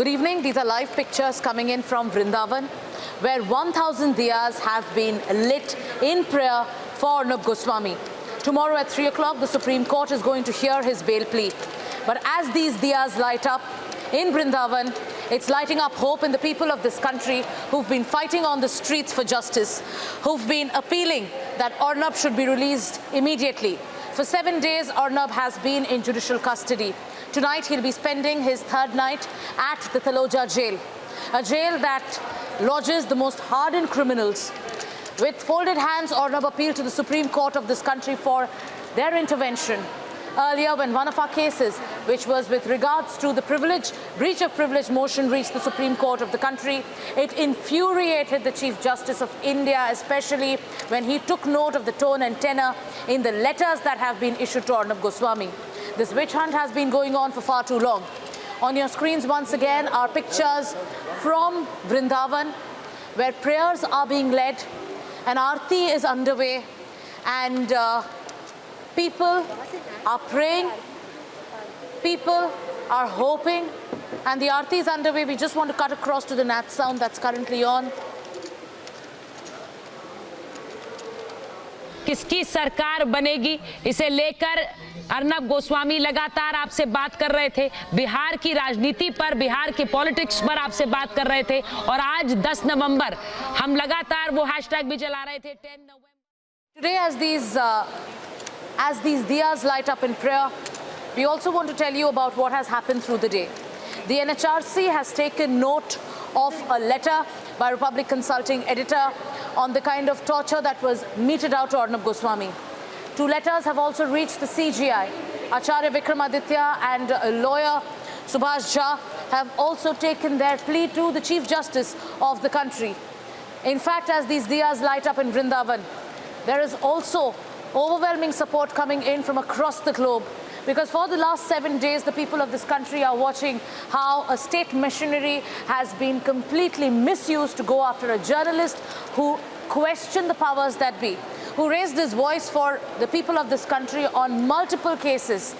Good evening. These are live pictures coming in from Vrindavan, where 1,000 diyas have been lit in prayer for Arnab Goswami. Tomorrow at 3 o'clock, the Supreme Court is going to hear his bail plea. But as these diyas light up in Vrindavan, it's lighting up hope in the people of this country who've been fighting on the streets for justice, who've been appealing that Arnab should be released immediately. For 7 days, Arnab has been in judicial custody. Tonight, he'll be spending his third night at the Taloja jail, a jail that lodges the most hardened criminals. With folded hands, Arnab appealed to the Supreme Court of this country for their intervention. Earlier, when one of our cases, which was with regards to the breach of privilege motion, reached the Supreme Court of the country, it infuriated the Chief Justice of India, especially when he took note of the tone and tenor in the letters that have been issued to Arnab Goswami. This witch hunt has been going on for far too long. On your screens once again are pictures from Vrindavan, where prayers are being led, an aarti is underway, and people are praying, people are hoping, and the aarti is underway. We just want to cut across to the Nat sound that's currently on. किसकी सरकार बनेगी, इसे लेकर अर्नब गोस्वामी लगातार आपसे बात कर रहे थे। बिहार की राजनीति पर, बिहार की पॉलिटिक्स पर आपसे बात कर रहे थे, और आज 10 नवंबर हम लगातार वो हैशटैग भी चला रहे थे 10 November. Today, as these diyas light up in prayer, we also want to tell you about what has happened through the day. The NHRC has taken note of a letter by Republic Consulting editor on the kind of torture that was meted out to Arnab Goswami. 2 letters have also reached the CGI. Acharya Vikramaditya and lawyer Subhash Jha have also taken their plea to the Chief Justice of the country. In fact, as these diyas light up in Vrindavan, there is also overwhelming support coming in from across the globe, because for the last 7 days, the people of this country are watching how a state machinery has been completely misused to go after a journalist who questioned the powers that be, who raised his voice for the people of this country on multiple cases.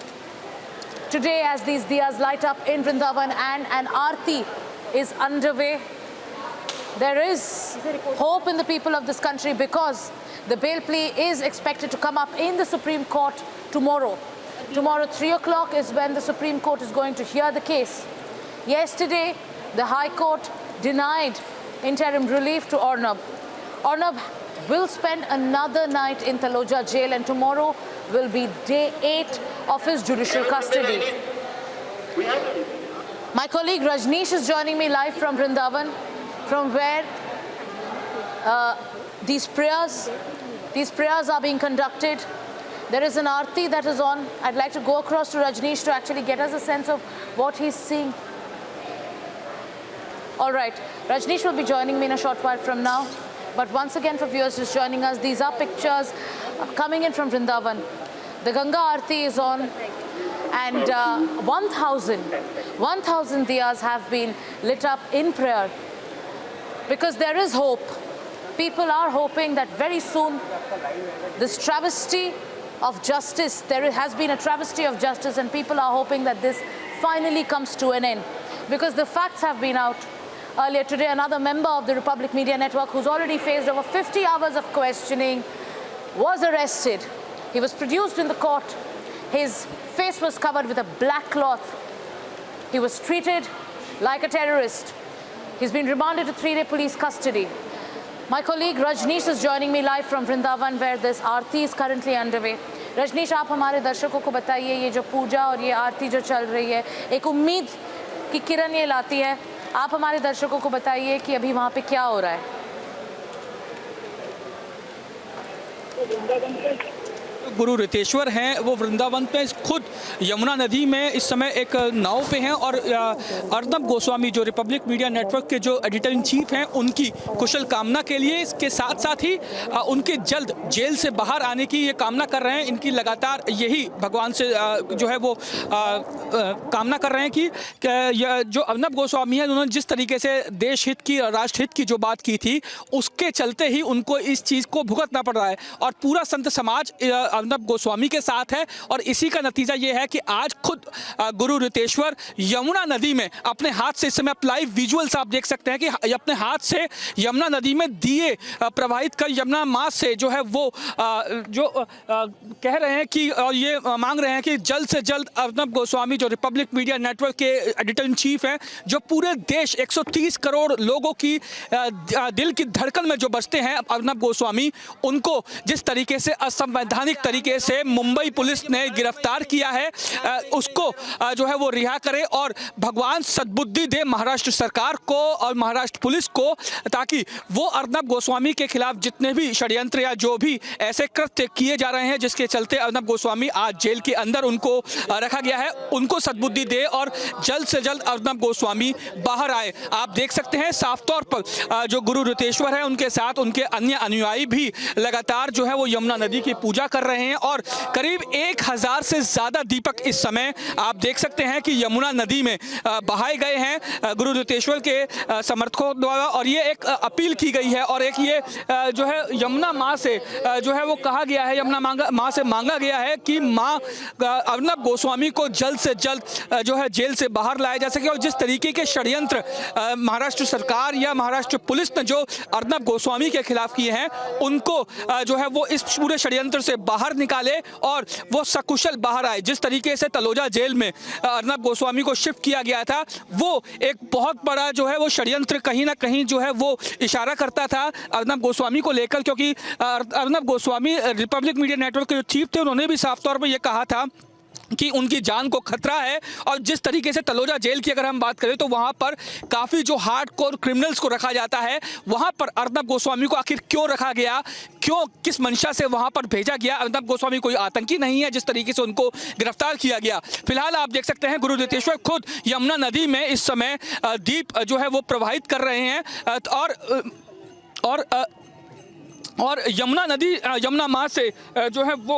Today, as these diyas light up in Vrindavan and an aarti is underway, there is hope in the people of this country, because the bail plea is expected to come up in the Supreme Court tomorrow. Tomorrow, 3 o'clock is when the Supreme Court is going to hear the case. Yesterday, the High Court denied interim relief to Arnab. Arnab will spend another night in Taloja jail, and tomorrow will be day 8 of his judicial custody. My colleague Rajneesh is joining me live from Vrindavan, from where these prayers are being conducted. There is an aarti that is on. I'd like to go across to Rajneesh to actually get us a sense of what he's seeing. All right, Rajneesh will be joining me in a short while from now. But once again, for viewers just joining us, these are pictures coming in from Vrindavan. The Ganga Aarti is on, and 1,000 diyas have been lit up in prayer, because there is hope. People are hoping that very soon this travesty of justice, there has been a travesty of justice, and people are hoping that this finally comes to an end, because the facts have been out. Earlier today, another member of the Republic Media Network, who's already faced over 50 hours of questioning, was arrested. He was produced in the court. His face was covered with a black cloth. He was treated like a terrorist. He's been remanded to 3-day police custody. My colleague Rajneesh is joining me live from Vrindavan, where this Aarti is currently underway. Rajneesh, आप हमारे दर्शकों को बताइए, ये जो पूजा और ये आरती जो चल रही है, एक उम्मीद की किरण ये लाती है। आप हमारे दर्शकों को बताइए कि अभी वहाँ पे क्या हो रहा है। गुरु रितेश्वर हैं, वो वृंदावन पे खुद यमुना नदी में इस समय एक नाव पे हैं, और अर्नब गोस्वामी जो रिपब्लिक मीडिया नेटवर्क के जो एडिटर इन चीफ हैं, उनकी कुशल कामना के लिए, इसके साथ साथ ही उनके जल्द जेल से बाहर आने की ये कामना कर रहे हैं। इनकी लगातार यही भगवान से जो है वो कामना कर रहे हैं कि जो अर्नब गोस्वामी है, उन्होंने जिस तरीके से देश हित की, राष्ट्र हित की जो बात की थी, उसके चलते ही उनको इस चीज़ को भुगतना पड़ रहा है। और पूरा संत समाज अर्नब गोस्वामी के साथ है और इसी का नतीजा ये है कि आज खुद गुरु रितेश्वर यमुना नदी में अपने हाथ से, इस समय आप लाइव विजुअल्स आप देख सकते हैं कि अपने हाथ से यमुना नदी में दिए प्रवाहित कर यमुना माँ से जो है वो कह रहे हैं कि ये मांग रहे हैं कि जल्द से जल्द अर्नब गोस्वामी जो रिपब्लिक मीडिया नेटवर्क के एडिटर इन चीफ हैं, जो पूरे देश 130 करोड़ लोगों की दिल की धड़कन में जो बसते हैं अर्नब गोस्वामी, उनको जिस तरीके से असंवैधानिक तरीके से मुंबई पुलिस ने गिरफ्तार किया है उसको जो है वो रिहा करे और भगवान सद्बुद्धि दे महाराष्ट्र सरकार को और महाराष्ट्र पुलिस को, ताकि वो अर्नब गोस्वामी के खिलाफ जितने भी षड्यंत्र या जो भी ऐसे कृत्य किए जा रहे हैं जिसके चलते अर्नब गोस्वामी आज जेल के अंदर उनको रखा गया है, उनको सद्बुद्धि दे और जल्द से जल्द अर्नब गोस्वामी बाहर आए। आप देख सकते हैं साफ तौर पर जो गुरु रितेश्वर है उनके साथ उनके अन्य अनुयायी भी लगातार जो है वो यमुना नदी की पूजा कर रहे हैं और करीब 1000 से ज़्यादा दीपक इस समय आप देख सकते हैं कि यमुना नदी में बहाए गए हैं गुरु रितेश्वर के समर्थकों द्वारा। और ये एक अपील की गई है और एक ये जो है यमुना माँ से जो है वो कहा गया है, यमुना माँ से मांगा गया है कि माँ अर्नब गोस्वामी को जल्द से जल्द जो है जेल से बाहर लाया जा सके और जिस तरीके के षड्यंत्र महाराष्ट्र सरकार या महाराष्ट्र पुलिस ने जो अर्नब गोस्वामी के खिलाफ किए हैं उनको जो है वो इस पूरे षड्यंत्र से बाहर निकाले और वो सकुशल बाहर आए। जिस तरीके से तलोजा जेल में अर्नब गोस्वामी को शिफ्ट किया गया था वो एक बहुत बड़ा जो है वो षड्यंत्र कहीं ना कहीं जो है वो इशारा करता था अर्नब गोस्वामी को लेकर, क्योंकि Arnab Goswami Republic media network के जो चीफ थे उन्होंने भी साफ तौर पर यह कहा था कि उनकी जान को खतरा है। और जिस तरीके से तलोजा जेल की अगर हम बात करें तो वहां पर काफ़ी जो हार्डकोर क्रिमिनल्स को रखा जाता है, वहां पर अर्नब गोस्वामी को आखिर क्यों रखा गया, क्यों किस मंशा से वहां पर भेजा गया? अर्नब गोस्वामी कोई आतंकी नहीं है जिस तरीके से उनको गिरफ्तार किया गया। फिलहाल आप देख सकते हैं गुरु रितेश्वर खुद यमुना नदी में इस समय दीप जो है वो प्रवाहित कर रहे हैं और यमुना नदी यमुना माँ से जो है वो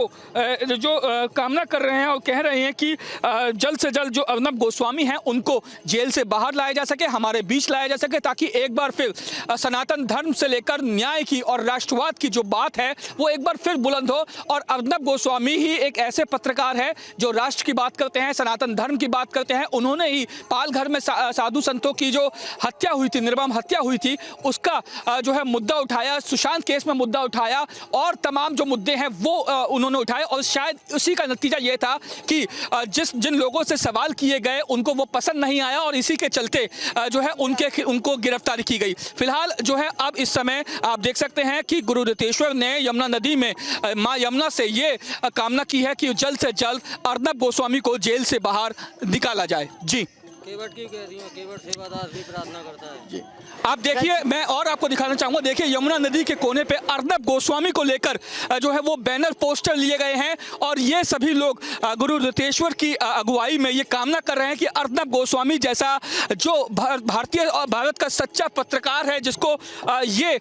जो कामना कर रहे हैं और कह रहे हैं कि जल्द से जल्द जो अर्नब गोस्वामी हैं उनको जेल से बाहर लाया जा सके, हमारे बीच लाया जा सके, ताकि एक बार फिर सनातन धर्म से लेकर न्याय की और राष्ट्रवाद की जो बात है वो एक बार फिर बुलंद हो। और अर्नब गोस्वामी ही एक ऐसे पत्रकार है जो राष्ट्र की बात करते हैं, सनातन धर्म की बात करते हैं। उन्होंने ही पालघर में साधु संतों की जो हत्या हुई थी, निर्मम हत्या हुई थी, उसका जो है मुद्दा उठाया, सुशांत केस में मुद्दा उठाया और तमाम जो मुद्दे हैं वो उन्होंने उठाए। और शायद उसी का नतीजा ये था कि जिन लोगों से सवाल किए गए उनको वो पसंद नहीं आया और इसी के चलते जो है उनको गिरफ्तारी की गई। फिलहाल जो है अब इस समय आप देख सकते हैं कि गुरु रितेश्वर ने यमुना नदी में मां यमुना से ये कामना की है कि जल्द से जल्द अर्नब गोस्वामी को जेल से बाहर निकाला जाए। जी केवट क्यों कह रही हूँ, केवट सेवादार भी प्रार्थना करता है। जी आप देखिए, मैं और आपको दिखाना चाहूंगा, देखिए यमुना नदी के कोने पे अर्नब गोस्वामी को लेकर जो है वो बैनर पोस्टर लिए गए हैं और ये सभी लोग गुरु रितेश्वर की अगुवाई में ये कामना कर रहे हैं कि अर्नब गोस्वामी जैसा जो भारतीय और भारत का सच्चा पत्रकार है, जिसको ये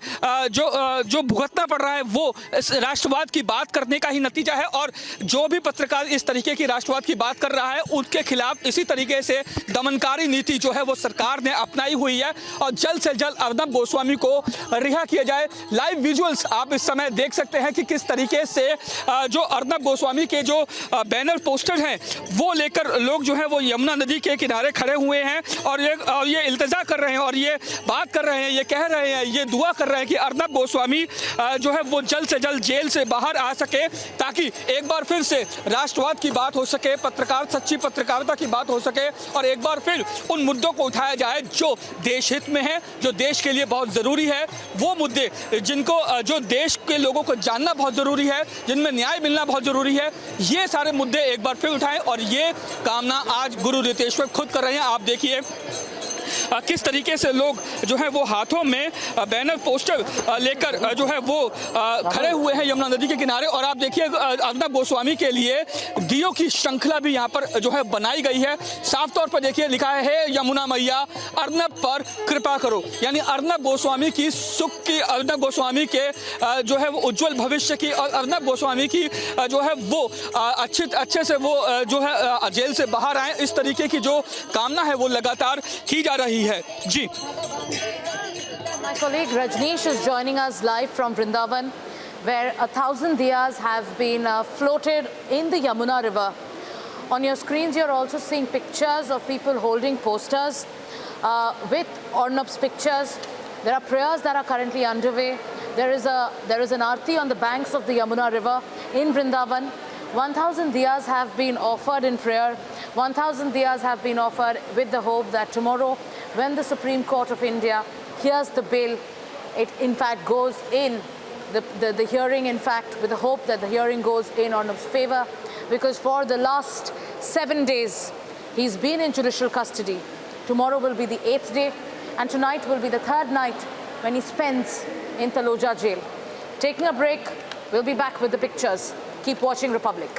जो भुगतना पड़ रहा है वो राष्ट्रवाद की बात करने का ही नतीजा है। और जो भी पत्रकार इस तरीके की राष्ट्रवाद की बात कर रहा है उनके खिलाफ इसी तरीके से दमनकारी नीति जो है वो सरकार ने अपनाई हुई है और जल्द से जल्द अर्नब गोस्वामी को रिहा किया जाए। लाइव विजुअल्स आप इस समय देख सकते हैं कि किस तरीके से जो अर्नब गोस्वामी के जो बैनर पोस्टर हैं वो लेकर लोग जो है वो यमुना नदी के किनारे खड़े हुए हैं और ये इल्तिजा कर रहे हैं और ये बात कर रहे हैं, ये कह रहे हैं, ये दुआ कर रहे हैं कि अर्नब गोस्वामी जो है वो जल्द से जल्द जेल से बाहर आ सके, ताकि एक बार फिर से राष्ट्रवाद की बात हो सके, सच्ची पत्रकारिता की बात हो सके और एक बार फिर उन मुद्दों को उठाया जाए जो देश हित में है, जो देश के लिए बहुत ज़रूरी है। वो मुद्दे जिनको जो देश के लोगों को जानना बहुत ज़रूरी है, जिनमें न्याय मिलना बहुत ज़रूरी है, ये सारे मुद्दे एक बार फिर उठाएं और ये कामना आज गुरु रितेश्वर खुद कर रहे हैं। आप देखिए किस तरीके से लोग जो है वो हाथों में बैनर पोस्टर लेकर जो है वो खड़े हुए हैं यमुना नदी के किनारे। और आप देखिए अर्नब गोस्वामी के लिए दियों की श्रृंखला भी यहाँ पर जो है बनाई गई है। साफ तौर पर देखिए लिखा है यमुना मैया अर्नब पर कृपा करो, यानी अर्नब गोस्वामी की सुख की, अर्नब गोस्वामी के जो है वो उज्जवल भविष्य की और अर्नब गोस्वामी की जो है वो अच्छे से वो जो है जेल से बाहर आए, इस तरीके की जो कामना है वो लगातार की जा रही है। जी My colleague Rajneesh is joining us live from Vrindavan. where 1,000 diyas have been floated in the Yamuna River. On your screens, you're also seeing pictures of people holding posters with Arnab's pictures. There are prayers that are currently underway. There is an aarti on the banks of the Yamuna River in Vrindavan. 1,000 diyas have been offered in prayer. 1,000 diyas have been offered with the hope that tomorrow, when the Supreme Court of India hears the bill, it in fact goes in, the hearing in fact, with the hope that the hearing goes in Arnab's favor, because for the last 7 days, he's been in judicial custody. Tomorrow will be the 8th day, and tonight will be the 3rd night when he spends in Taloja jail. Taking a break, we'll be back with the pictures. Keep watching Republic.